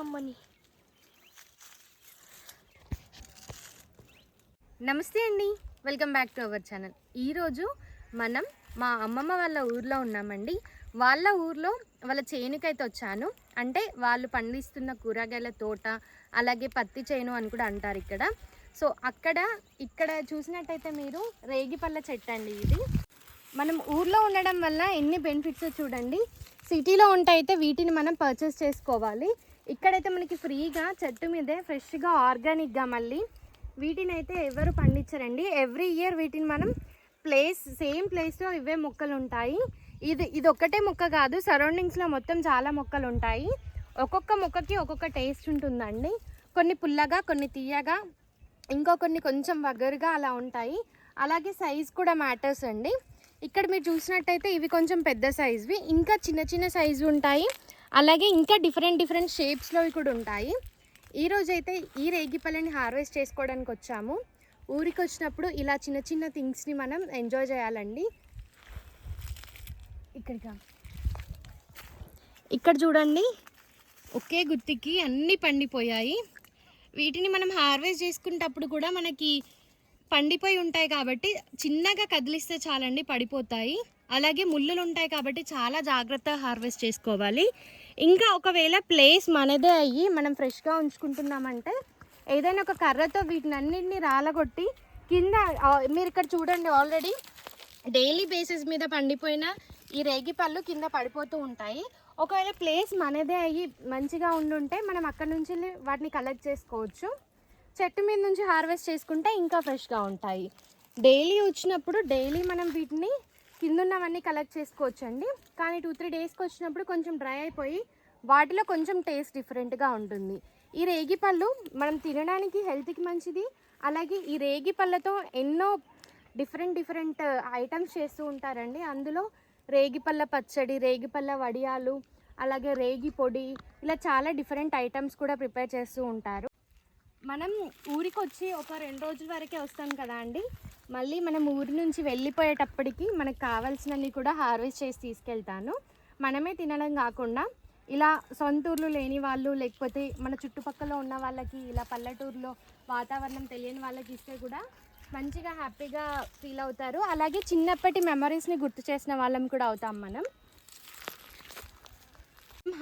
అమ్మని. నమస్తే అండి, welcome back to our channel. ఈరోజు మనం మా అమ్మమ్మ వాళ్ళ ఊర్లో ఉన్నామండి. వాళ్ళ ఊర్లో వాళ్ళ చేనుకైతే వచ్చాను. అంటే వాళ్ళు పండిస్తున్న కూరగాయల తోట, అలాగే పత్తి చేను అని కూడా అంటారు ఇక్కడ. సో ఇక్కడ చూసినట్టయితే మీరు రేగిపళ్ళ చెట్టు అండి ఇది. మనం ఊర్లో ఉండడం వల్ల ఎన్ని బెనిఫిట్స్ చూడండి. సిటీలో ఉంటే అయితే వీటిని మనం పర్చేస్ చేసుకోవాలి. ఇక్కడైతే మనకి ఫ్రీగా చెట్టు మీదే ఫ్రెష్గా ఆర్గానిక్గా మళ్ళీ వీటిని అయితే ఎవరు పండించరండి. ఎవ్రీ ఇయర్ వీటిని మనం సేమ్ ప్లేస్లో ఇవే మొక్కలు ఉంటాయి. ఇది ఒక్కటే మొక్క కాదు, సరౌండింగ్స్లో మొత్తం చాలా మొక్కలు ఉంటాయి. ఒక్కొక్క మొక్కకి ఒక్కొక్క టేస్ట్ ఉంటుందండి. కొన్ని పుల్లగా, కొన్ని తీయగా, కొన్ని కొంచెం వగరుగా అలా ఉంటాయి. అలాగే సైజ్ కూడా మ్యాటర్స్ అండి. ఇక్కడ మీరు చూసినట్టయితే ఇవి కొంచెం పెద్ద సైజువి, ఇంకా చిన్న చిన్న సైజు ఉంటాయి. అలాగే ఇంకా డిఫరెంట్ షేప్స్లోవి కూడా ఉంటాయి. ఈరోజైతే ఈ రేగిపళ్ళని హార్వెస్ట్ చేసుకోవడానికి వచ్చాము. ఊరికి వచ్చినప్పుడు ఇలా చిన్న థింగ్స్ని మనం ఎంజాయ్ చేయాలండి. ఇక్కడ చూడండి, ఒకే గుత్తికి అన్నీ పండిపోయాయి. వీటిని మనం హార్వెస్ట్ చేసుకునేటప్పుడు కూడా మనకి పండిపోయి ఉంటాయి కాబట్టి చిన్నగా కదిలిస్తే చాలండి, పడిపోతాయి. అలాగే ముళ్ళులు ఉంటాయి కాబట్టి చాలా జాగ్రత్తగా హార్వెస్ట్ చేసుకోవాలి. ఇంకా ఒకవేళ ప్లేస్ మనదే అయ్యి మనం ఫ్రెష్గా ఉంచుకుంటున్నామంటే ఏదైనా ఒక కర్రతో వీటిని అన్నింటినీ రాలగొట్టి కింద, మీరు ఇక్కడ చూడండి, ఆల్రెడీ డైలీ బేసిస్ మీద పండిపోయిన ఈ రేగిపళ్ళు కింద పడిపోతూ ఉంటాయి. ఒకవేళ ప్లేస్ మనదే అయ్యి మంచిగా ఉండుంటే మనం అక్కడ నుంచి వాటిని కలెక్ట్ చేసుకోవచ్చు. చెట్టు మీద నుంచి హార్వెస్ట్ చేసుకుంటే ఇంకా ఫ్రెష్గా ఉంటాయి. డైలీ వచ్చినప్పుడు డైలీ మనం వీటిని కింద ఉన్నవన్నీ కలెక్ట్ చేసుకోవచ్చు అండి. కానీ 2-3 డేస్కి వచ్చినప్పుడు కొంచెం డ్రై అయిపోయి వాటిలో కొంచెం టేస్ట్ డిఫరెంట్గా ఉంటుంది. ఈ రేగిపళ్ళు మనం తినడానికి హెల్త్కి మంచిది. అలాగే ఈ రేగిపళ్ళతో ఎన్నో డిఫరెంట్ ఐటమ్స్ చేస్తూ ఉంటారండి. అందులో రేగిపళ్ళ పచ్చడి, రేగిపళ్ళ వడియాలు, అలాగే రేగి పొడి, ఇలా చాలా డిఫరెంట్ ఐటమ్స్ కూడా ప్రిపేర్ చేస్తూ ఉంటారు. మనం ఊరికి వచ్చి ఒక 2 రోజుల వరకే వస్తాం కదా అండి. మళ్ళీ మనం ఊరి నుంచి వెళ్ళిపోయేటప్పటికి మనకు కావాల్సినవి కూడా హార్వెస్ట్ చేసి తీసుకెళ్తాను. మనమే తినడం కాకుండా ఇలా సొంత ఊర్లు లేని వాళ్ళు, లేకపోతే మన చుట్టుపక్కల ఉన్న వాళ్ళకి, ఇలా పల్లెటూరులో వాతావరణం తెలియని వాళ్ళకి ఇస్తే కూడా మంచిగా హ్యాపీగా ఫీల్ అవుతారు. అలాగే చిన్నప్పటి మెమరీస్ని గుర్తు చేసిన వాళ్ళం కూడా అవుతాం. మనం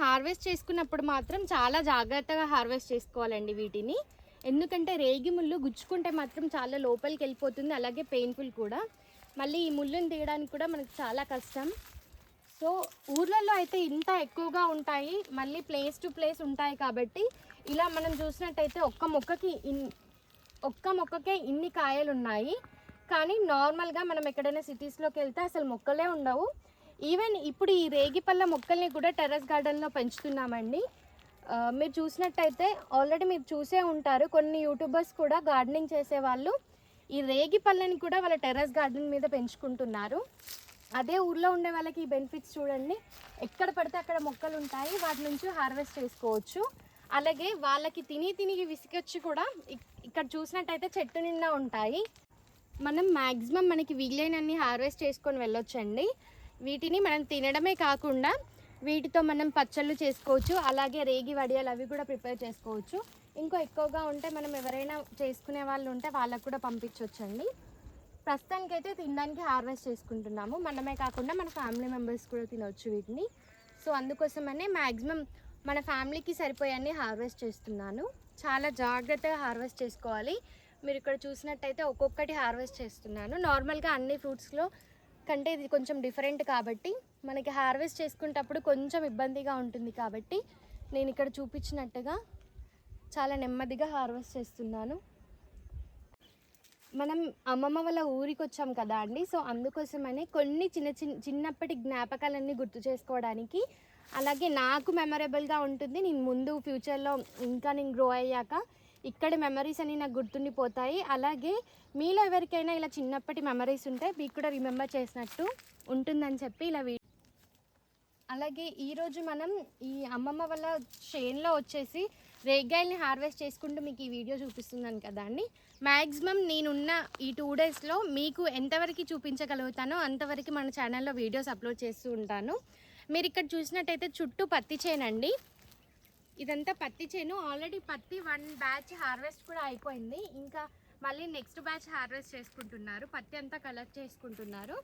హార్వెస్ట్ చేసుకున్నప్పుడు మాత్రం చాలా జాగ్రత్తగా హార్వెస్ట్ చేసుకోవాలండి వీటిని. ఎందుకంటే రేగి ముళ్ళు గుచ్చుకుంటే మాత్రం చాలా లోపలికి వెళ్ళిపోతుంది. అలాగే పెయిన్ఫుల్ కూడా. మళ్ళీ ఈ ముళ్ళుని తీయడానికి కూడా మనకు చాలా కష్టం. సో ఊర్లలో అయితే ఇంత ఎక్కువగా ఉంటాయి, మళ్ళీ ప్లేస్ టు ప్లేస్ ఉంటాయి కాబట్టి ఇలా మనం చూసినట్టయితే ఒక్క మొక్కకే ఇన్ని కాయలు ఉన్నాయి. కానీ నార్మల్గా మనం ఎక్కడైనా సిటీస్లోకి వెళ్తే అసలు మొక్కలే ఉండవు. ఈవెన్ ఇప్పుడు ఈ రేగిపళ్ళ మొక్కల్ని కూడా టెర్రస్ గార్డెన్లో పెంచుతున్నామండి. మీరు చూసినట్టయితే ఆల్రెడీ మీరు చూసే ఉంటారు, కొన్ని యూట్యూబర్స్ కూడా గార్డెనింగ్ చేసేవాళ్ళు ఈ రేగిపళ్ళని కూడా వాళ్ళ టెర్రస్ గార్డెన్ మీద పెంచుకుంటున్నారు. అదే ఊర్లో ఉండే వాళ్ళకి ఈ బెనిఫిట్స్ చూడండి, ఎక్కడ పడితే అక్కడ మొక్కలు ఉంటాయి, వాటి నుంచి హార్వెస్ట్ చేసుకోవచ్చు. అలాగే వాళ్ళకి తిని విసిగొచ్చి కూడా ఇక్కడ చూసినట్టయితే చెట్టు నిండా ఉంటాయి. మనం మ్యాక్సిమం మనకి వీలైనన్ని హార్వెస్ట్ చేసుకొని వెళ్ళొచ్చండి. వీటిని మనం తినడమే కాకుండా వీటితో మనం పచ్చళ్ళు చేసుకోవచ్చు. అలాగే రేగి వడియాలు అవి కూడా ప్రిపేర్ చేసుకోవచ్చు. ఎక్కువగా ఉంటే మనం ఎవరైనా చేసుకునే వాళ్ళు ఉంటే వాళ్ళకు కూడా పంపించవచ్చండి. ప్రస్తుతానికైతే తినడానికి హార్వెస్ట్ చేసుకుంటున్నాము. మనమే కాకుండా మన ఫ్యామిలీ మెంబర్స్ కూడా తినవచ్చు వీటిని. సో అందుకోసమనే మ్యాక్సిమం మన ఫ్యామిలీకి సరిపోయాన్ని హార్వెస్ట్ చేస్తున్నాను. చాలా జాగ్రత్తగా హార్వెస్ట్ చేసుకోవాలి. మీరు ఇక్కడ చూసినట్టయితే ఒక్కొక్కటి హార్వెస్ట్ చేస్తున్నాను. నార్మల్గా అన్ని ఫ్రూట్స్లో కంటే ఇది కొంచెం డిఫరెంట్ కాబట్టి మనకి హార్వెస్ట్ చేసుకునేటప్పుడు కొంచెం ఇబ్బందిగా ఉంటుంది. కాబట్టి నేను ఇక్కడ చూపించినట్టుగా చాలా నెమ్మదిగా హార్వెస్ట్ చేస్తున్నాను. మనం అమ్మమ్మ వాళ్ళ ఊరికి వచ్చాం కదా అండి. సో అందుకోసమని కొన్ని చిన్నప్పటి జ్ఞాపకాలన్నీ గుర్తు చేసుకోవడానికి, అలాగే నాకు మెమరబుల్గా ఉంటుంది. నేను ముందు ఫ్యూచర్లో ఇంకా నేను గ్రో అయ్యాక ఇక్కడ మెమరీస్ అని నాకు గుర్తుండిపోతాయి. అలాగే మీలో ఎవరికైనా ఇలా చిన్నప్పటి మెమరీస్ ఉంటే మీకు కూడా రిమెంబర్ చేసినట్టు ఉంటుందని చెప్పి ఇలా అలాగే ఈరోజు మనం ఈ అమ్మమ్మ వాళ్ళ చేనులో వచ్చేసి రేగాయల్ని హార్వెస్ట్ చేసుకుంటూ మీకు ఈ వీడియో చూపిస్తున్నాను కదా అండి. మ్యాక్సిమం నేనున్న ఈ 2 డేస్లో మీకు ఎంతవరకు చూపించగలుగుతానో అంతవరకు మన ఛానల్లో వీడియోస్ అప్లోడ్ చేస్తూ ఉంటాను. మీరు ఇక్కడ చూసినట్టయితే చుట్టూ పత్తి చేనండి. ఇదంతా పత్తి చేను. ఆల్రెడీ పత్తి 1 బ్యాచ్ హార్వెస్ట్ కూడా అయిపోయింది. ఇంకా మళ్ళీ నెక్స్ట్ బ్యాచ్ హార్వెస్ట్ చేసుకుంటున్నారు. పత్తి అంతా కలెక్ట్ చేసుకుంటున్నారు.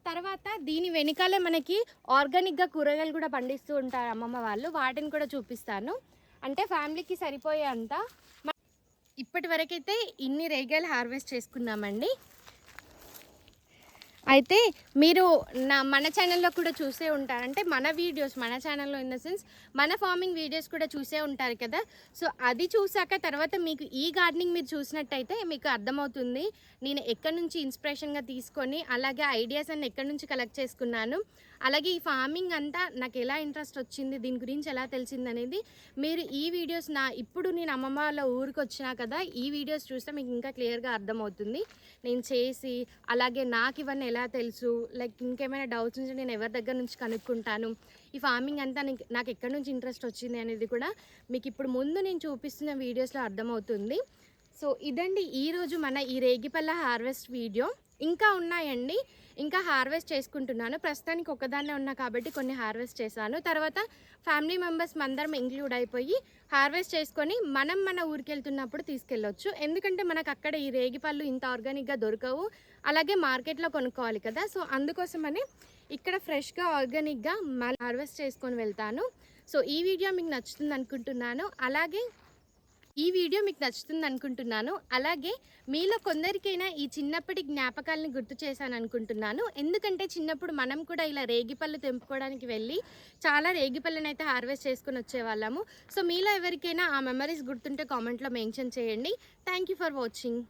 తర్వాత దీని వెనకాలే మనకి ఆర్గానిక్గా కూరగాయలు కూడా పండిస్తూ ఉంటారు అమ్మమ్మ వాళ్ళు. వాటిని కూడా చూపిస్తాను. అంటే ఫ్యామిలీకి సరిపోయే అంత. ఇప్పటి వరకైతే ఇన్ని రేగాయలు హార్వెస్ట్ చేసుకున్నామండి. అయితే మీరు మన ఛానల్లో కూడా చూసే ఉంటారు. అంటే మన వీడియోస్ మన ఛానల్లో ఇన్ ద సెన్స్ మన ఫార్మింగ్ వీడియోస్ కూడా చూసే ఉంటారు కదా. సో అది చూసాక తర్వాత మీకు ఈ గార్డెనింగ్ మీరు చూసినట్టయితే మీకు అర్థమవుతుంది నేను ఎక్కడి నుంచి ఇన్స్పిరేషన్గా తీసుకొని అలాగే ఐడియాస్ అన్ని ఎక్కడి నుంచి కలెక్ట్ చేసుకున్నాను, అలాగే ఈ ఫార్మింగ్ అంతా నాకు ఎలా ఇంట్రెస్ట్ వచ్చింది, దీని గురించి ఎలా తెలిసింది అనేది మీరు ఈ వీడియోస్ ఇప్పుడు నేను అమ్మమ్మ వాళ్ళ ఊరికి వచ్చినా కదా, ఈ వీడియోస్ చూస్తే మీకు ఇంకా క్లియర్గా అర్థమవుతుంది. నేను చేసి అలాగే నాకు ఇవన్నీ ఎలా తెలుసు, లైక్ ఇంకేమైనా డౌట్స్ ఉంటే నేను ఎవరి దగ్గర నుంచి కనుక్కుంటాను, ఈ ఫార్మింగ్ అంతా నాకు ఎక్కడి నుంచి ఇంట్రెస్ట్ వచ్చింది అనేది కూడా మీకు ఇప్పుడు ముందు నేను చూపిస్తున్న వీడియోస్లో అర్థమవుతుంది. సో ఇదండి ఈరోజు మన ఈ రేగిపళ్ళ హార్వెస్ట్ వీడియో. ఇంకా ఉన్నాయండి, ఇంకా హార్వెస్ట్ చేసుకుంటున్నాను. ప్రస్తుతానికి ఒక్కదాన్నే ఉన్నా కాబట్టి కొన్ని హార్వెస్ట్ చేశాను. తర్వాత ఫ్యామిలీ మెంబర్స్ అందరం ఇంక్లూడ్ అయిపోయి హార్వెస్ట్ చేసుకొని మన ఊరికి వెళ్తున్నప్పుడు తీసుకెళ్ళొచ్చు. ఎందుకంటే మనకు అక్కడ ఈ రేగిపళ్ళు ఇంత ఆర్గానిక్గా దొరకవు, అలాగే మార్కెట్లో కొనుక్కోవాలి కదా. సో అందుకోసమని ఇక్కడ ఫ్రెష్గా ఆర్గానిక్గా మళ్ళీ హార్వెస్ట్ చేసుకొని వెళ్తాను. సో ఈ వీడియో మీకు నచ్చుతుంది అనుకుంటున్నాను. అలాగే మీలో కొందరికైనా ఈ చిన్నప్పటి జ్ఞాపకాలని గుర్తు చేశాను అనుకుంటున్నాను. ఎందుకంటే చిన్నప్పుడు మనం కూడా ఇలా రేగిపళ్ళు తెంపుకోవడానికి వెళ్ళి చాలా రేగిపళ్ళని అయితే హార్వెస్ట్ చేసుకొని వచ్చేవాళ్ళము. సో మీలో ఎవరికైనా ఆ మెమరీస్ గుర్తుంటే కామెంట్లో మెన్షన్ చేయండి. Thank you for watching.